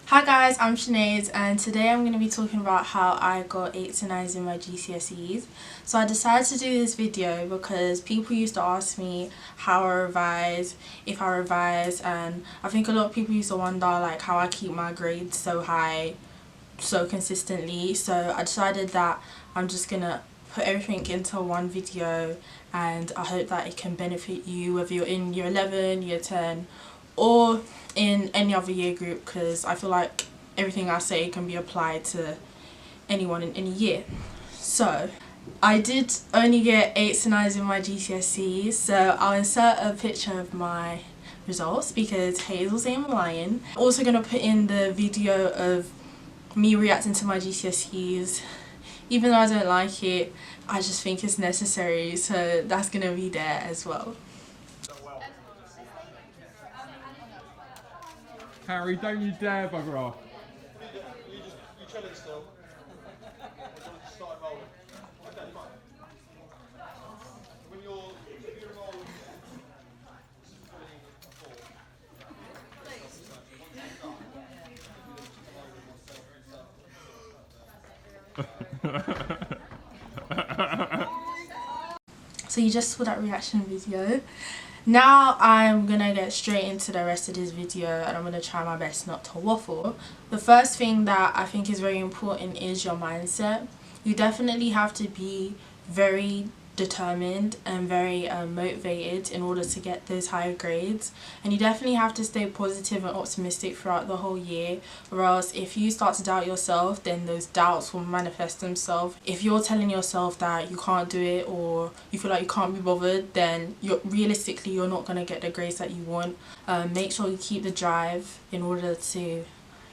Hi guys, I'm Sinead and today I'm going to be talking about how I got 8s and 9s in my GCSEs. So I decided to do this video because people used to ask me how I revise, if I revise, and I think a lot of people used to wonder like how I keep my grades so high so consistently. So I decided that I'm just going to put everything into one video and I hope that it can benefit you whether you're in year 11, year 10 or in any other year group, because I feel like everything I say can be applied to anyone in any year. So I did only get 8s and 9s in my GCSEs, so I'll insert a picture of my results because Hazel's saying I'm lying. I'm also going to put in the video of me reacting to my GCSEs. Even though I don't like it, I just think it's necessary, so that's going to be there as well. Harry, don't you dare bugger off. You chill it still. Just start rolling. Okay, fine. When you're rolling, So you just saw that reaction video. Now I'm gonna get straight into the rest of this video and I'm gonna try my best not to waffle. The first thing that I think is very important is your mindset. You definitely have to be very determined and very motivated in order to get those higher grades, and you definitely have to stay positive and optimistic throughout the whole year, or else if you start to doubt yourself, then those doubts will manifest themselves. If you're telling yourself that you can't do it or you feel like you can't be bothered, then realistically you're not going to get the grades that you want. Make sure you keep the drive in order to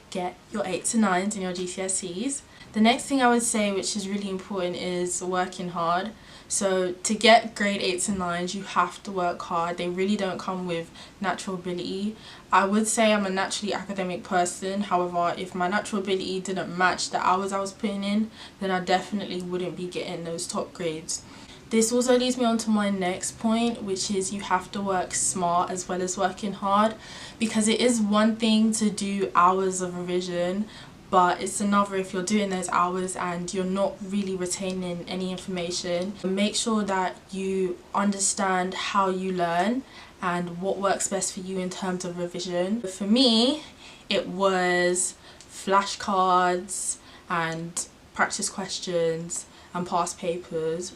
get your 8s and 9s in your GCSEs. The next thing I would say, which is really important, is working hard. So to get grade 8s and 9s, you have to work hard. They really don't come with natural ability. I would say I'm a naturally academic person. However, if my natural ability didn't match the hours I was putting in, then I definitely wouldn't be getting those top grades. This also leads me on to my next point, which is you have to work smart as well as working hard, because it is one thing to do hours of revision, but it's another if you're doing those hours and you're not really retaining any information. Make sure that you understand how you learn and what works best for you in terms of revision. For me, it was flashcards and practice questions and past papers.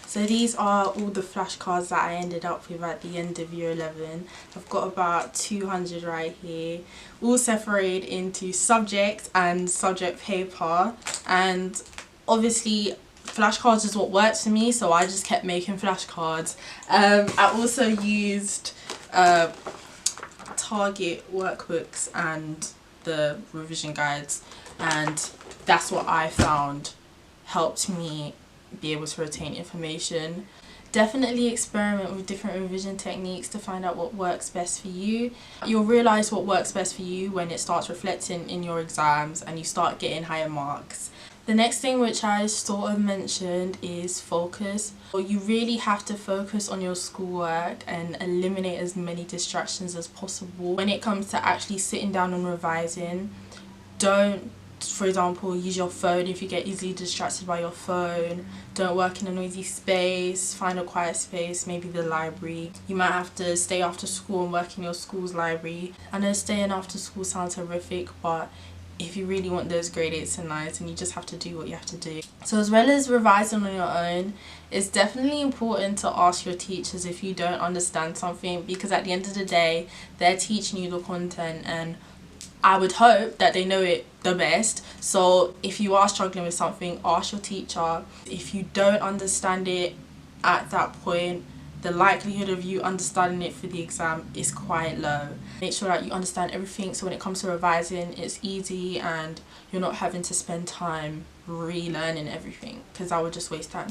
So these are all the flashcards that I ended up with at the end of year 11. I've got about 200 right here, all separated into subject and subject paper, and obviously flashcards is what works for me, so I just kept making flashcards. I also used Target workbooks and the revision guides, and that's what I found helped me be able to retain information. Definitely experiment with different revision techniques to find out what works best for you. You'll realize what works best for you when it starts reflecting in your exams and you start getting higher marks. The next thing, which I sort of mentioned, is focus. You really have to focus on your schoolwork and eliminate as many distractions as possible. When it comes to actually sitting down and revising, don't, for example, use your phone if you get easily distracted by your phone. Don't work in a noisy space. Find a quiet space, maybe the library. You might have to stay after school and work in your school's library. I know staying after school sounds horrific, but if you really want those grade 8s and 9s, then you just have to do what you have to do. So as well as revising on your own, it's definitely important to ask your teachers if you don't understand something, because at the end of the day, they're teaching you the content and I would hope that they know it the best. So if you are struggling with something, ask your teacher. If you don't understand it at that point, the likelihood of you understanding it for the exam is quite low. Make sure that you understand everything, so when it comes to revising, it's easy and you're not having to spend time relearning everything, because that would just waste time.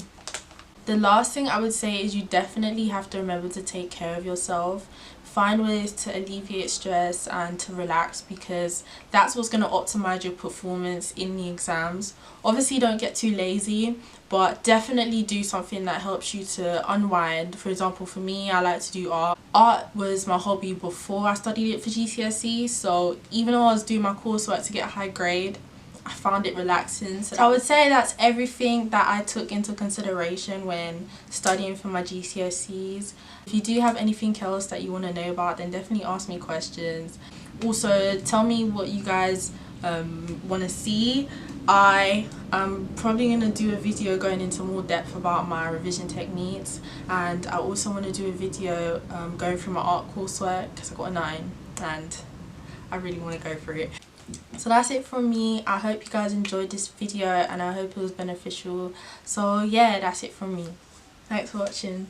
The last thing I would say is you definitely have to remember to take care of yourself. Find ways to alleviate stress and to relax, because that's what's going to optimize your performance in the exams. Obviously don't get too lazy, but definitely do something that helps you to unwind. For example, for me, I like to do art. Art was my hobby before I studied it for GCSEs, so even though I was doing my coursework to get a high grade, I found it relaxing. So I would say that's everything that I took into consideration when studying for my GCSEs. If you do have anything else that you want to know about, then definitely ask me questions. Also, tell me what you guys want to see. I am probably going to do a video going into more depth about my revision techniques, and I also want to do a video going through my art coursework because I got a 9 and I really want to go through it. So that's it from me. I hope you guys enjoyed this video and I hope it was beneficial. So yeah, that's it from me. Thanks for watching.